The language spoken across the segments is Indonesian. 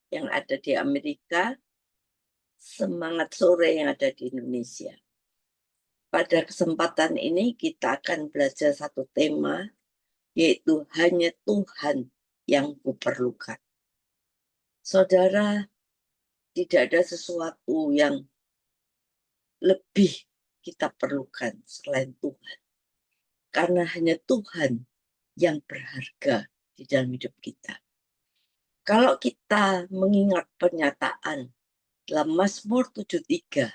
yang ada di Amerika, semangat sore yang ada di Indonesia. Pada kesempatan ini kita akan belajar satu tema, yaitu hanya Tuhan yang kuperlukan. Saudara, tidak ada sesuatu yang lebih kita perlukan selain Tuhan. Karena hanya Tuhan yang berharga di dalam hidup kita. Kalau kita mengingat pernyataan dalam Mazmur 73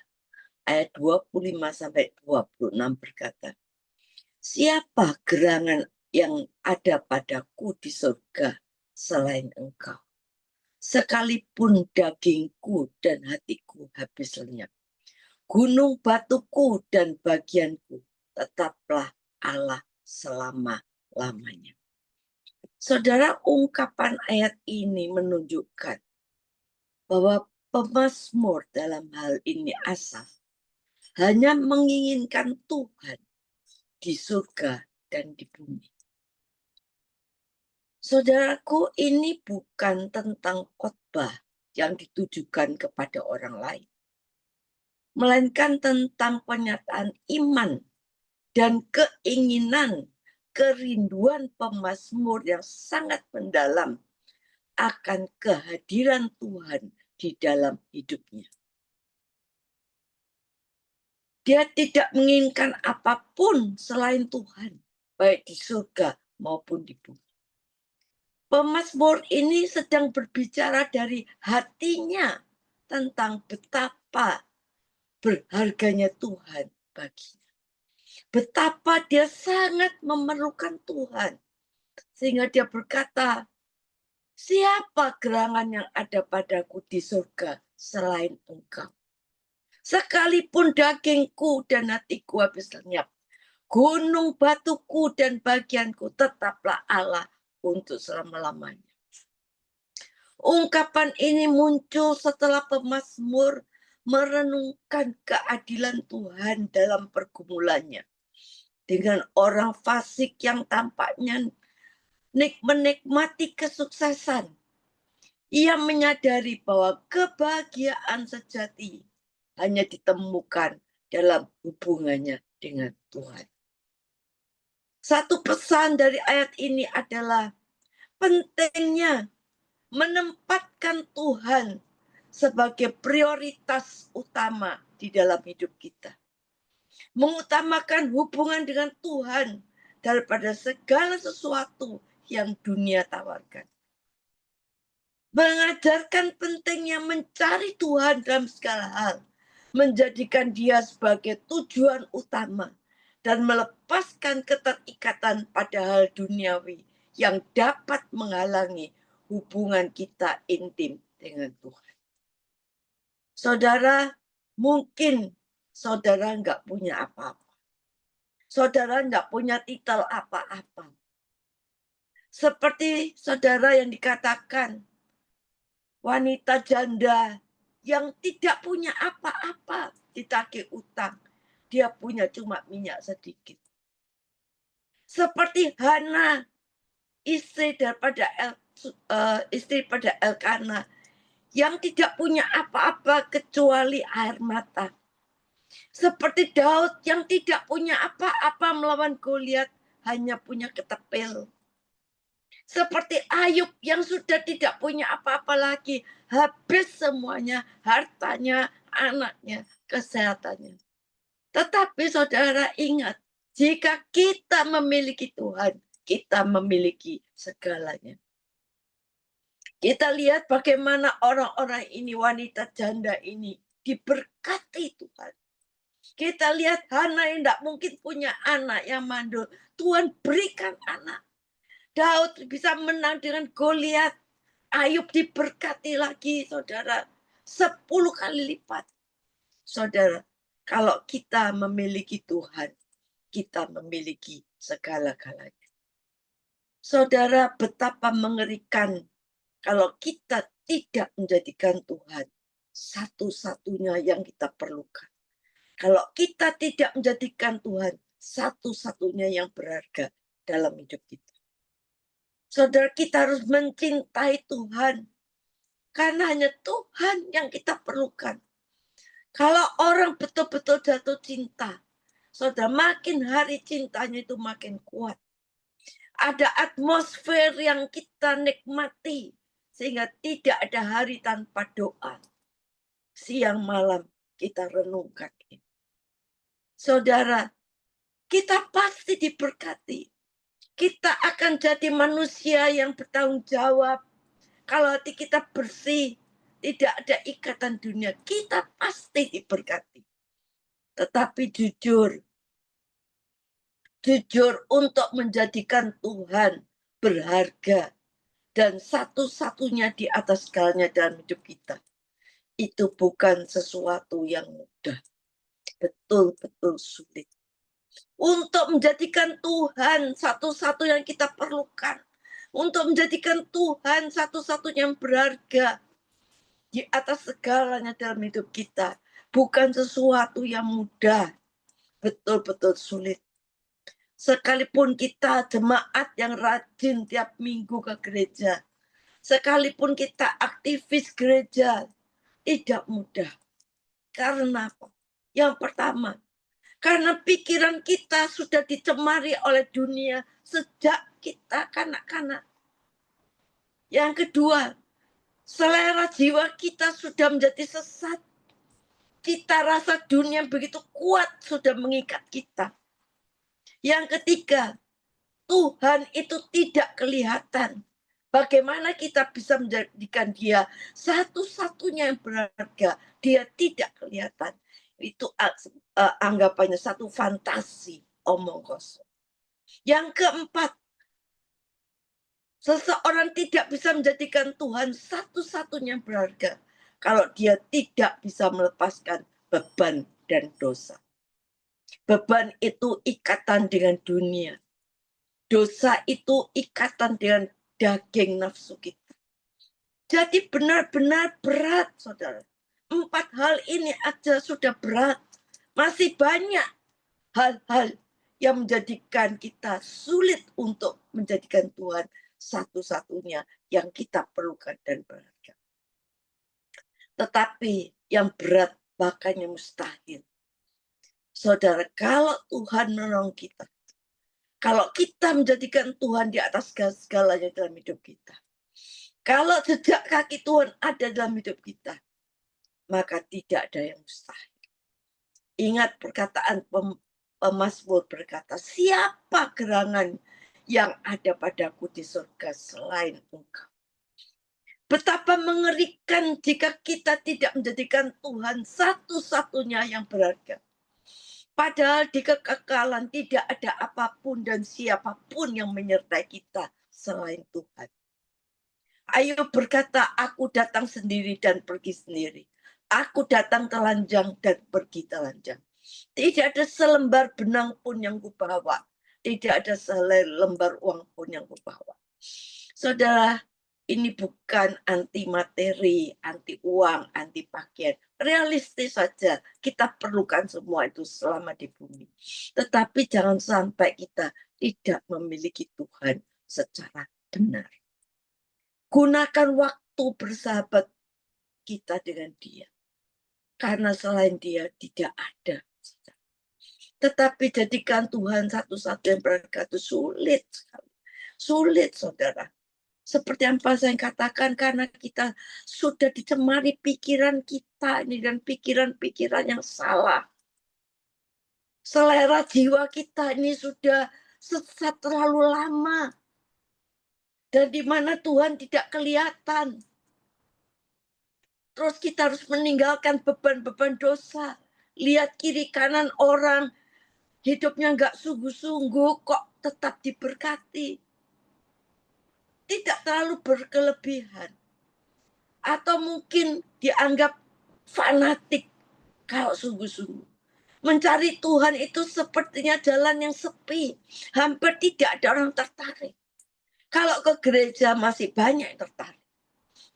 ayat 25-26 berkata, siapa gerangan yang ada padaku di surga selain Engkau? Sekalipun dagingku dan hatiku habis lenyap, gunung batuku dan bagianku tetaplah Allah selama-lamanya. Saudara, ungkapan ayat ini menunjukkan bahwa pemazmur dalam hal ini Asaf hanya menginginkan Tuhan di surga dan di bumi. Saudaraku, ini bukan tentang khotbah yang ditujukan kepada orang lain, melainkan tentang pernyataan iman dan keinginan, kerinduan pemazmur yang sangat mendalam akan kehadiran Tuhan di dalam hidupnya. Dia tidak menginginkan apapun selain Tuhan, baik di surga maupun di bumi. Pemazmur ini sedang berbicara dari hatinya tentang betapa berharganya Tuhan baginya. Betapa dia sangat memerlukan Tuhan. Sehingga dia berkata, siapa gerangan yang ada padaku di surga selain Engkau? Sekalipun dagingku dan hatiku habis lenyap, gunung batuku dan bagianku tetaplah Allah untuk selama-lamanya. Ungkapan ini muncul setelah pemazmur merenungkan keadilan Tuhan dalam pergumulannya dengan orang fasik yang tampaknya menikmati kesuksesan. Ia menyadari bahwa kebahagiaan sejati hanya ditemukan dalam hubungannya dengan Tuhan. Satu pesan dari ayat ini adalah pentingnya menempatkan Tuhan sebagai prioritas utama di dalam hidup kita. Mengutamakan hubungan dengan Tuhan daripada segala sesuatu yang dunia tawarkan. Mengajarkan pentingnya mencari Tuhan dalam segala hal. Menjadikan dia sebagai tujuan utama. Dan melepaskan keterikatan pada hal duniawi yang dapat menghalangi hubungan kita intim dengan Tuhan. Saudara, mungkin saudara nggak punya apa-apa. Saudara nggak punya titel apa-apa. Seperti saudara yang dikatakan, wanita janda yang tidak punya apa-apa, ditagih utang. Dia punya cuma minyak sedikit. Seperti Hana, istri daripada Elkana, yang tidak punya apa-apa kecuali air mata. Seperti Daud yang tidak punya apa-apa melawan Goliat, hanya punya ketepil. Seperti Ayub yang sudah tidak punya apa-apa lagi, habis semuanya, hartanya, anaknya, kesehatannya. Tetapi saudara ingat, jika kita memiliki Tuhan, kita memiliki segalanya. Kita lihat bagaimana orang-orang ini, wanita janda ini, diberkati Tuhan. Kita lihat Hana yang tidak mungkin punya anak yang mandul. Tuhan berikan anak. Daud bisa menang dengan Goliat. Ayub diberkati lagi, saudara. 10 kali lipat. Saudara, kalau kita memiliki Tuhan, kita memiliki segala-galanya. Saudara, betapa mengerikan kalau kita tidak menjadikan Tuhan satu-satunya yang kita perlukan. Kalau kita tidak menjadikan Tuhan satu-satunya yang berharga dalam hidup kita. Saudara, kita harus mencintai Tuhan. Karena hanya Tuhan yang kita perlukan. Kalau orang betul-betul jatuh cinta, saudara, makin hari cintanya itu makin kuat. Ada atmosfer yang kita nikmati, sehingga tidak ada hari tanpa doa. Siang malam kita renungkan ini. Saudara, kita pasti diberkati. Kita akan jadi manusia yang bertanggung jawab. Kalau hati kita bersih, tidak ada ikatan dunia, kita pasti diberkati. Tetapi jujur untuk menjadikan Tuhan berharga dan satu-satunya di atas segalanya dalam hidup kita. Itu bukan sesuatu yang mudah. Betul-betul sulit. Untuk menjadikan Tuhan satu-satu yang kita perlukan. Untuk menjadikan Tuhan satu-satunya yang berharga di atas segalanya dalam hidup kita. Bukan sesuatu yang mudah. Betul-betul sulit. Sekalipun kita jemaat yang rajin tiap minggu ke gereja. Sekalipun kita aktivis gereja. Tidak mudah. Karena apa? Yang pertama, karena pikiran kita sudah dicemari oleh dunia sejak kita kanak-kanak. Yang kedua, selera jiwa kita sudah menjadi sesat. Cita rasa dunia begitu kuat sudah mengikat kita. Yang ketiga, Tuhan itu tidak kelihatan. Bagaimana kita bisa menjadikan dia satu-satunya yang berharga? Dia tidak kelihatan. Itu anggapannya satu fantasi, omong kosong. Yang keempat, seseorang tidak bisa menjadikan Tuhan satu-satunya yang berharga kalau dia tidak bisa melepaskan beban dan dosa. Beban itu ikatan dengan dunia. Dosa itu ikatan dengan daging nafsu kita. Jadi benar-benar berat, saudara. 4 hal ini aja sudah berat. Masih banyak hal-hal yang menjadikan kita sulit untuk menjadikan Tuhan satu-satunya yang kita perlukan dan berharga. Tetapi yang berat bahkan yang mustahil. Saudara, kalau Tuhan menolong kita, kalau kita menjadikan Tuhan di atas segalanya dalam hidup kita, kalau jejak kaki Tuhan ada dalam hidup kita, maka tidak ada yang mustahil. Ingat perkataan pemazmur berkata, siapa gerangan yang ada padaku di surga selain Engkau. Betapa mengerikan jika kita tidak menjadikan Tuhan satu-satunya yang berharga. Padahal di kekekalan tidak ada apapun dan siapapun yang menyertai kita selain Tuhan. Ayub berkata, aku datang sendiri dan pergi sendiri. Aku datang telanjang dan pergi telanjang. Tidak ada selembar benang pun yang kubawa. Tidak ada selembar uang pun yang kubawa. Saudara, ini bukan anti materi, anti uang, anti pakaian. Realistis saja, kita perlukan semua itu selama di bumi. Tetapi jangan sampai kita tidak memiliki Tuhan secara benar. Gunakan waktu bersahabat kita dengan dia. Karena selain dia tidak ada. Tetapi jadikan Tuhan satu-satu yang berharga itu sulit sekali. Sulit, saudara. Seperti yang Pak saya katakan, karena kita sudah dicemari pikiran kita ini dan pikiran-pikiran yang salah. Selera jiwa kita ini sudah sesat terlalu lama. Dan di mana Tuhan tidak kelihatan. Terus kita harus meninggalkan beban-beban dosa. Lihat kiri kanan orang, hidupnya nggak sungguh-sungguh, kok tetap diberkati. Tidak terlalu berkelebihan. Atau mungkin dianggap fanatik kalau sungguh-sungguh. Mencari Tuhan itu sepertinya jalan yang sepi. Hampir tidak ada orang tertarik. Kalau ke gereja masih banyak yang tertarik.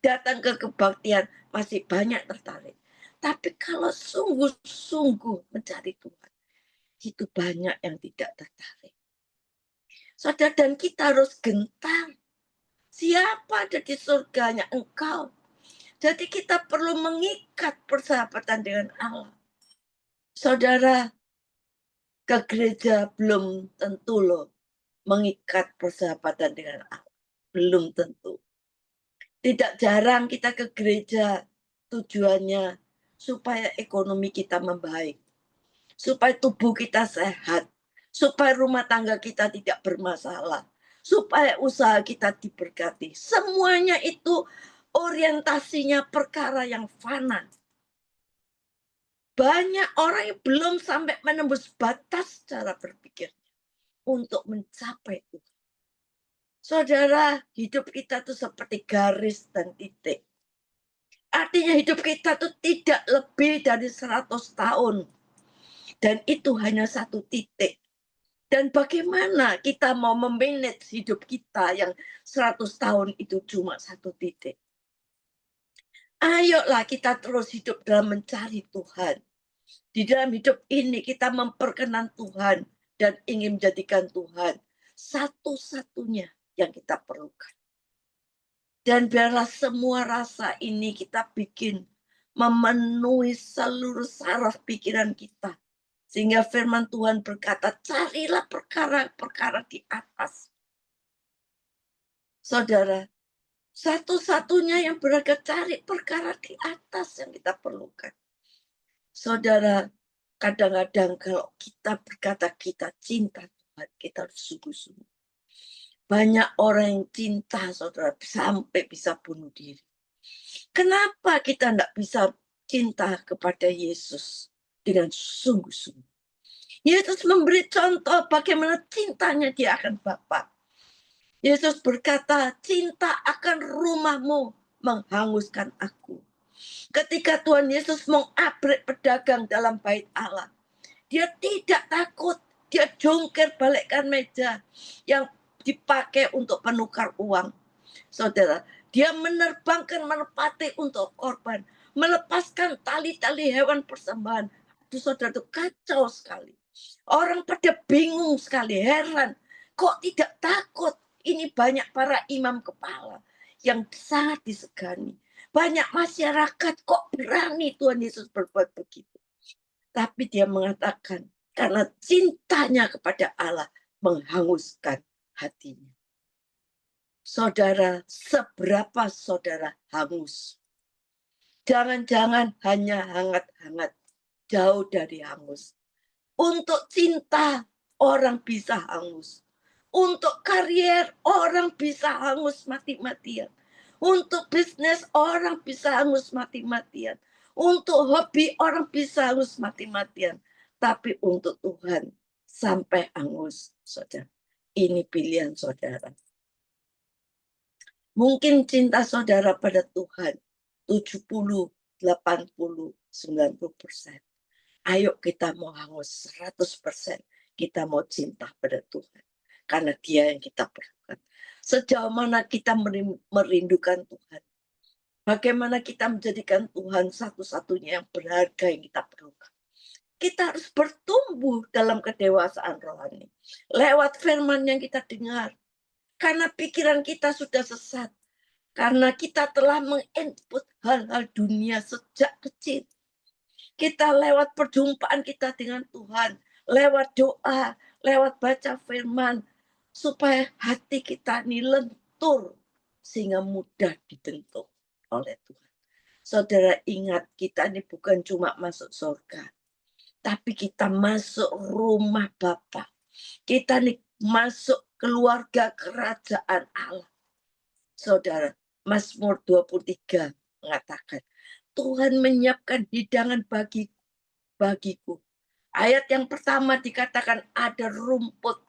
Datang ke kebaktian masih banyak tertarik. Tapi kalau sungguh-sungguh mencari Tuhan, itu banyak yang tidak tertarik. Saudara, dan kita harus gentar. Siapa ada di surganya? Engkau. Jadi kita perlu mengikat persahabatan dengan Allah. Saudara, ke gereja belum tentu loh mengikat persahabatan dengan Allah. Belum tentu. Tidak jarang kita ke gereja tujuannya supaya ekonomi kita membaik, supaya tubuh kita sehat, supaya rumah tangga kita tidak bermasalah, supaya usaha kita diberkati. Semuanya itu orientasinya perkara yang fana. Banyak orang yang belum sampai menembus batas cara berpikir untuk mencapai itu. Saudara, hidup kita tuh seperti garis dan titik. Artinya hidup kita tuh tidak lebih dari 100 tahun. Dan itu hanya satu titik. Dan bagaimana kita mau memanage hidup kita yang 100 tahun itu cuma satu titik. Ayolah kita terus hidup dalam mencari Tuhan. Di dalam hidup ini kita memperkenan Tuhan dan ingin menjadikan Tuhan satu-satunya yang kita perlukan. Dan biarlah semua rasa ini kita bikin memenuhi seluruh saraf pikiran kita. Sehingga firman Tuhan berkata, carilah perkara-perkara di atas. Saudara, satu-satunya yang berharga cari perkara di atas yang kita perlukan. Saudara, kadang-kadang kalau kita berkata kita cinta Tuhan, kita harus sungguh-sungguh. Banyak orang yang cinta, saudara, sampai bisa bunuh diri. Kenapa kita tidak bisa cinta kepada Yesus dengan sungguh-sungguh? Yesus memberi contoh bagaimana cintanya dia akan Bapa. Yesus berkata, cinta akan rumahmu menghanguskan aku. Ketika Tuhan Yesus mengabrek pedagang dalam bait Allah, dia tidak takut. Dia jongker balikkan meja yang dipakai untuk penukar uang. Saudara, dia menerbangkan merpati untuk korban. Melepaskan tali-tali hewan persembahan. Itu saudara, itu kacau sekali. Orang pada bingung sekali, heran. Kok tidak takut? Ini banyak para imam kepala yang sangat disegani. Banyak masyarakat kok berani Tuhan Yesus berbuat begitu. Tapi dia mengatakan, karena cintanya kepada Allah menghanguskan hatinya. Saudara, seberapa saudara hangus? Jangan-jangan hanya hangat-hangat, jauh dari hangus. Untuk cinta, orang bisa hangus. Untuk karier, orang bisa hangus mati-matian. Untuk bisnis, orang bisa hangus mati-matian. Untuk hobi, orang bisa hangus mati-matian. Tapi untuk Tuhan, sampai hangus, saudara. Ini pilihan saudara. Mungkin cinta saudara pada Tuhan 70, 80, 90%. Ayo kita mau hangus 100%. Kita mau cinta pada Tuhan. Karena dia yang kita perlukan. Sejauh mana kita merindukan Tuhan. Bagaimana kita menjadikan Tuhan satu-satunya yang berharga yang kita perlukan. Kita harus bertumbuh dalam kedewasaan rohani. Lewat firman yang kita dengar. Karena pikiran kita sudah sesat. Karena kita telah menginput hal-hal dunia sejak kecil. Kita lewat perjumpaan kita dengan Tuhan. Lewat doa, lewat baca firman. Supaya hati kita ini lentur. Sehingga mudah dibentuk oleh Tuhan. Saudara ingat, kita ini bukan cuma masuk surga. Tapi kita masuk rumah Bapa. Kita ini masuk keluarga kerajaan Allah. Saudara, Mazmur 23 mengatakan, Tuhan menyiapkan hidangan bagiku. Ayat yang pertama dikatakan ada rumput.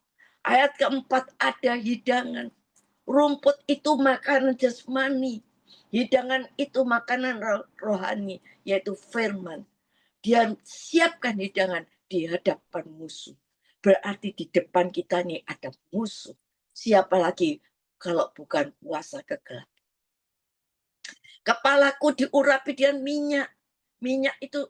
Ayat keempat ada hidangan. Rumput itu makanan jasmani. Hidangan itu makanan rohani, yaitu firman. Dia siapkan hidangan di hadapan musuh. Berarti di depan kita nih ada musuh. Siapa lagi kalau bukan kuasa kegelapan. Kepalaku diurapi dengan minyak. Minyak itu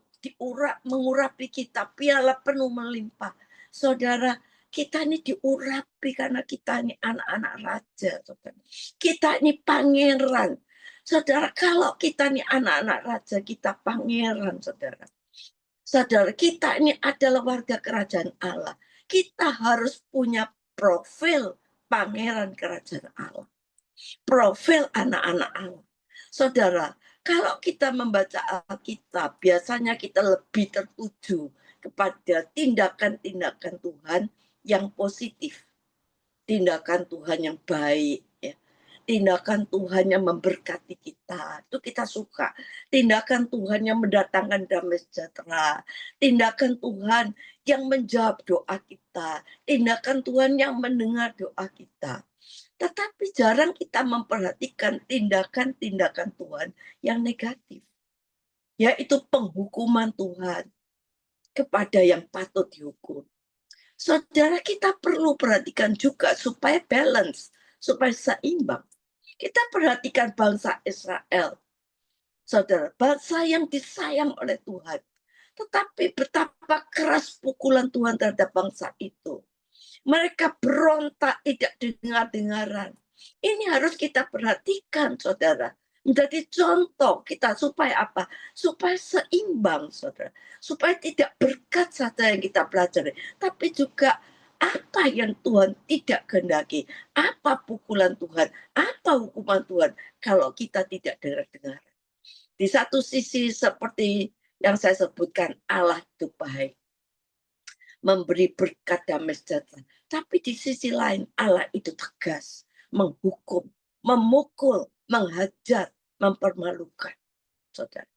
mengurapi kita. Piala penuh melimpah. Saudara, kita ini diurapi karena kita ini anak-anak raja. Saudara. Kita ini pangeran. Saudara, kalau kita nih anak-anak raja, kita pangeran, saudara. Saudara, kita ini adalah warga kerajaan Allah. Kita harus punya profil pangeran kerajaan Allah. Profil anak-anak Allah. Saudara, kalau kita membaca Alkitab, biasanya kita lebih tertuju kepada tindakan-tindakan Tuhan yang positif. Tindakan Tuhan yang baik, ya. Tindakan Tuhan yang memberkati kita, itu kita suka. Tindakan Tuhan yang mendatangkan damai sejahtera. Tindakan Tuhan yang menjawab doa kita. Tindakan Tuhan yang mendengar doa kita. Tetapi jarang kita memperhatikan tindakan-tindakan Tuhan yang negatif. Yaitu penghukuman Tuhan kepada yang patut dihukum. Saudara, kita perlu perhatikan juga supaya balance, supaya seimbang. Kita perhatikan bangsa Israel. Saudara, bangsa yang disayang oleh Tuhan. Tetapi betapa keras pukulan Tuhan terhadap bangsa itu. Mereka berontak, tidak dengar-dengaran. Ini harus kita perhatikan, saudara. Menjadi contoh kita supaya apa? Supaya seimbang, saudara. Supaya tidak berkat saja yang kita pelajari, tapi juga apa yang Tuhan tidak kehendaki, apa pukulan Tuhan, apa hukuman Tuhan kalau kita tidak dengar-dengar. Di satu sisi seperti yang saya sebutkan, Allah itu baik, memberi berkat damai sejahtera. Tapi di sisi lain Allah itu tegas, menghukum, memukul, menghajar, mempermalukan. Saudara.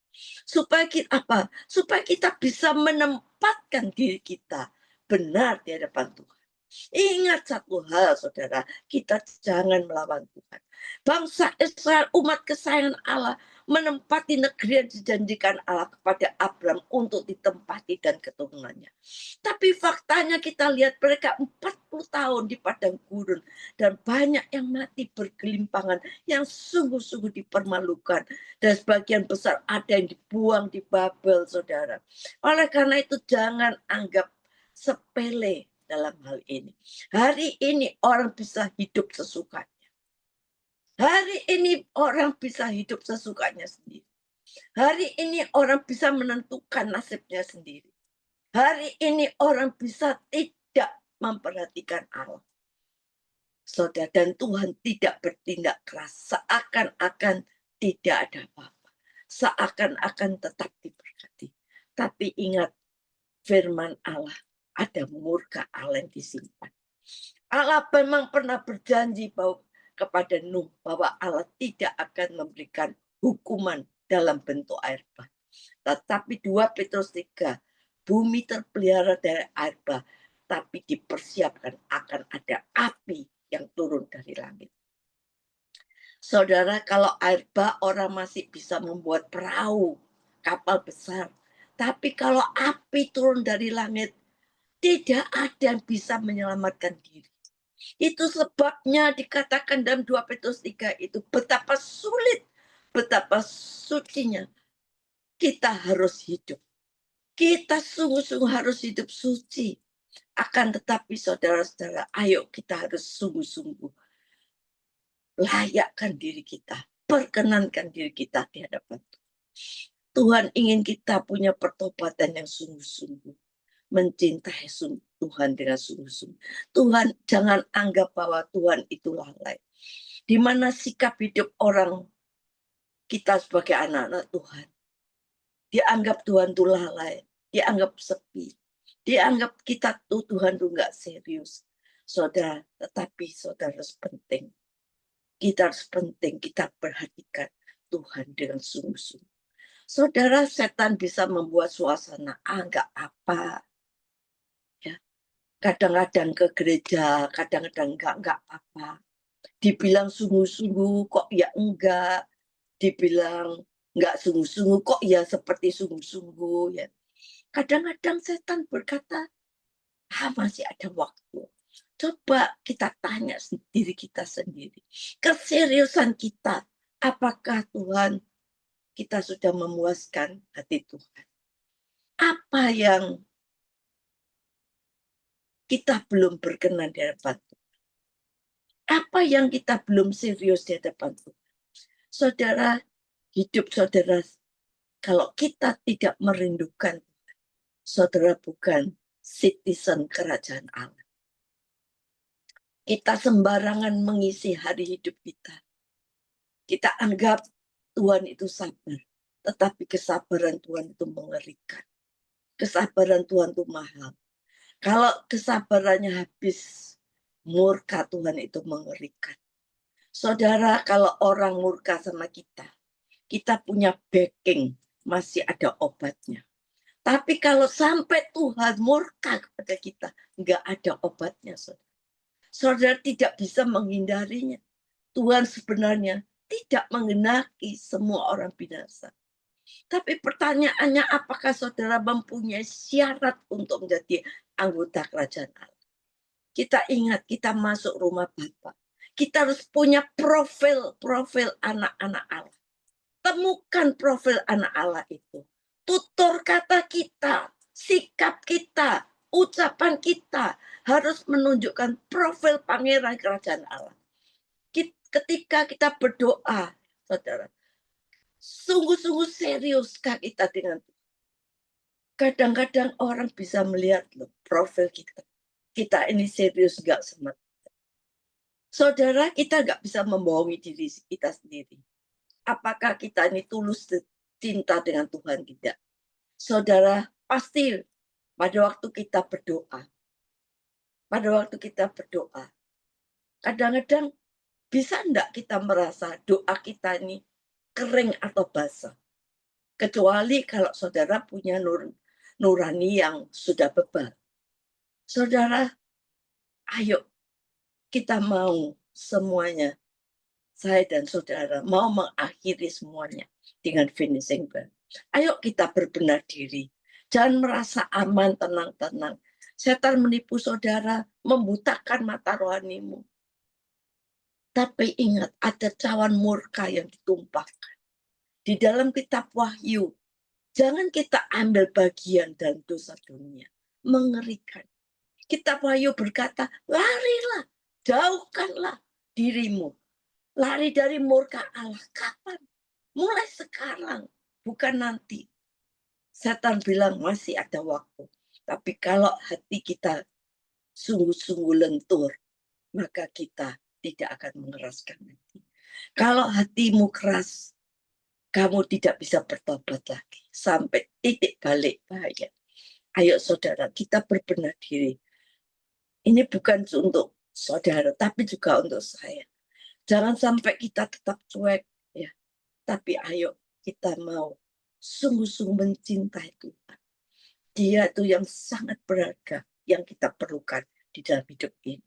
Supaya kita apa? Supaya kita bisa menempatkan diri kita benar di hadapan Tuhan. Ingat satu hal, saudara, kita jangan melawan Tuhan. Bangsa Israel, umat kesayangan Allah, menempati negeri yang dijanjikan Allah kepada Abraham untuk ditempati dan keturunannya. Tapi faktanya kita lihat mereka 40 tahun di padang gurun dan banyak yang mati bergelimpangan, yang sungguh-sungguh dipermalukan, dan sebagian besar ada yang dibuang di Babel, saudara. Oleh karena itu jangan anggap sepele dalam hal ini. Hari ini orang bisa hidup sesukanya. Hari ini orang bisa hidup sesukanya sendiri. Hari ini orang bisa menentukan nasibnya sendiri. Hari ini orang bisa tidak memperhatikan Allah. Saudara, dan Tuhan tidak bertindak keras. Seakan-akan tidak ada apa-apa. Seakan-akan tetap diberkati. Tapi ingat, firman Allah, ada murka Allah yang disimpan. Allah memang pernah berjanji bahwa kepada Nuh bahwa Allah tidak akan memberikan hukuman dalam bentuk air bah. Tetapi 2 Petrus 3, bumi terpelihara dari air bah, tapi dipersiapkan akan ada api yang turun dari langit. Saudara, kalau air bah orang masih bisa membuat perahu, kapal besar. Tapi kalau api turun dari langit, tidak ada yang bisa menyelamatkan diri. Itu sebabnya dikatakan dalam 2 Petrus 3 itu betapa sulit, betapa sucinya kita harus hidup. Kita sungguh-sungguh harus hidup suci. Akan tetapi saudara-saudara, ayo kita harus sungguh-sungguh layakkan diri kita, perkenankan diri kita di hadapan Tuhan. Tuhan ingin kita punya pertobatan yang sungguh-sungguh, mencintai Tuhan dengan sungguh-sungguh. Tuhan, jangan anggap bahwa Tuhan itu lalai. Di mana sikap hidup orang kita sebagai anak-anak Tuhan, dianggap Tuhan itu lalai, dianggap sepi, dianggap kita tuh Tuhan tuh nggak serius. Saudara, tetapi saudara harus penting. Kita harus penting, kita perhatikan Tuhan dengan sungguh-sungguh. Saudara, setan bisa membuat suasana nggak apa. Ya, kadang-kadang ke gereja, kadang-kadang enggak apa-apa. Dibilang sungguh-sungguh kok ya enggak. Dibilang enggak sungguh-sungguh kok ya seperti sungguh-sungguh ya. Kadang-kadang setan berkata, masih ada waktu. Coba kita tanya diri kita sendiri. Keseriusan kita, apakah Tuhan kita sudah memuaskan hati Tuhan? Apa yang kita belum berkenan di hadapan Tuhan? Apa yang kita belum serius di hadapan Tuhan? Saudara, hidup saudara, kalau kita tidak merindukan, saudara bukan citizen kerajaan Allah. Kita sembarangan mengisi hari hidup kita. Kita anggap Tuhan itu sabar, tetapi kesabaran Tuhan itu mengerikan. Kesabaran Tuhan itu mahal. Kalau kesabarannya habis, murka Tuhan itu mengerikan. Saudara, kalau orang murka sama kita punya backing, masih ada obatnya. Tapi kalau sampai Tuhan murka kepada kita, nggak ada obatnya, saudara. Saudara tidak bisa menghindarinya. Tuhan sebenarnya tidak menghendaki semua orang binasa. Tapi pertanyaannya, apakah saudara mempunyai syarat untuk menjadi anggota kerajaan Allah? Kita ingat, kita masuk rumah Bapa. Kita harus punya profil anak-anak Allah. Temukan profil anak Allah itu. Tutur kata kita, sikap kita, ucapan kita harus menunjukkan profil pangeran kerajaan Allah. Ketika kita berdoa, saudara, sungguh-sungguh seriuskah kita dengan Tuhan? Kadang-kadang orang bisa melihat loh profil kita. Kita ini serius gak sama Tuhan. Saudara, kita gak bisa membohongi diri kita sendiri. Apakah kita ini tulus cinta dengan Tuhan? Tidak. Saudara, pasti pada waktu kita berdoa, kadang-kadang bisa enggak kita merasa doa kita ini kering atau basah? Kecuali kalau saudara punya nurani yang sudah bebal. Saudara, ayo kita mau semuanya, saya dan saudara mau mengakhiri semuanya dengan finishing bell. Ayo kita berbenah diri. Jangan merasa aman, tenang-tenang. Setan menipu saudara, membutakan mata rohanimu. Tapi ingat, ada cawan murka yang ditumpahkan. Di dalam kitab Wahyu, jangan kita ambil bagian dalam dosa dunia. Mengerikan. Kitab Wahyu berkata, larilah, jauhkanlah dirimu. Lari dari murka Allah. Kapan? Mulai sekarang, bukan nanti. Setan bilang masih ada waktu. Tapi kalau hati kita sungguh-sungguh lentur, maka kita tidak akan mengeraskan hati. Kalau hatimu keras, kamu tidak bisa bertobat lagi. Sampai titik balik bahaya. Ayo saudara, kita berbenah diri. Ini bukan untuk saudara, tapi juga untuk saya. Jangan sampai kita tetap cuek, ya. Tapi ayo kita mau sungguh-sungguh mencintai Tuhan. Dia itu yang sangat berharga, yang kita perlukan di dalam hidup ini.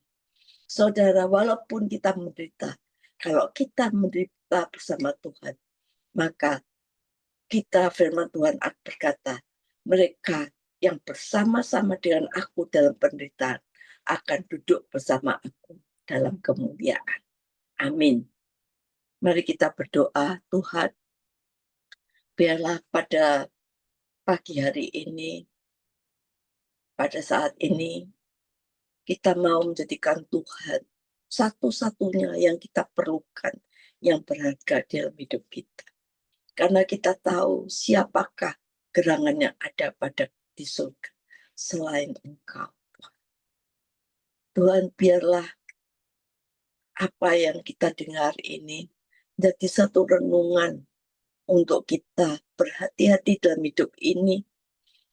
Saudara, walaupun kita menderita, kalau kita menderita bersama Tuhan, maka kita, firman Tuhan berkata, mereka yang bersama-sama dengan aku dalam penderitaan akan duduk bersama aku dalam kemuliaan. Amin. Mari kita berdoa, Tuhan, biarlah pada pagi hari ini, pada saat ini, kita mau menjadikan Tuhan satu-satunya yang kita perlukan, yang berharga dalam hidup kita. Karena kita tahu siapakah gerangan yang ada pada di surga selain Engkau. Tuhan, biarlah apa yang kita dengar ini jadi satu renungan untuk kita berhati-hati dalam hidup ini,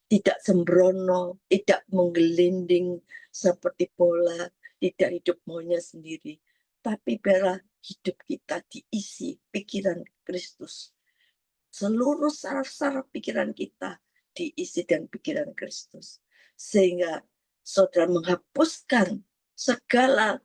tidak sembrono, tidak menggelinding seperti bola, tidak hidup maunya sendiri, tapi biarlah hidup kita diisi pikiran Kristus. Seluruh saraf-saraf pikiran kita diisi dengan pikiran Kristus, sehingga saudara menghapuskan segala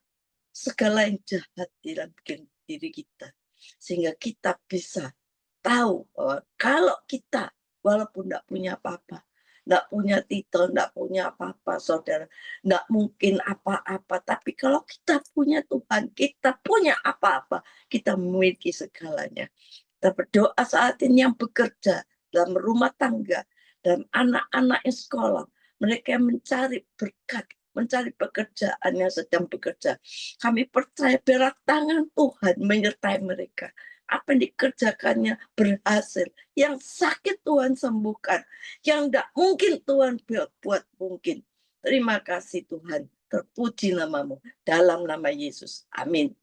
yang jahat di dalam diri kita, sehingga kita bisa tahu bahwa kalau kita walaupun tidak punya apa-apa, tidak punya titel, tidak punya apa-apa, saudara, tidak mungkin apa-apa, tapi kalau kita punya Tuhan, kita punya apa-apa, kita memiliki segalanya. Kita berdoa saat ini yang bekerja dalam rumah tangga, dalam anak-anak yang sekolah, mereka mencari berkat, mencari pekerjaan yang sedang bekerja. Kami percaya biarlah tangan Tuhan menyertai mereka. apa yang dikerjakannya berhasil. Yang sakit Tuhan sembuhkan. Yang tidak mungkin Tuhan buat mungkin. Terima kasih Tuhan. Terpuji namamu. Dalam nama Yesus. Amin.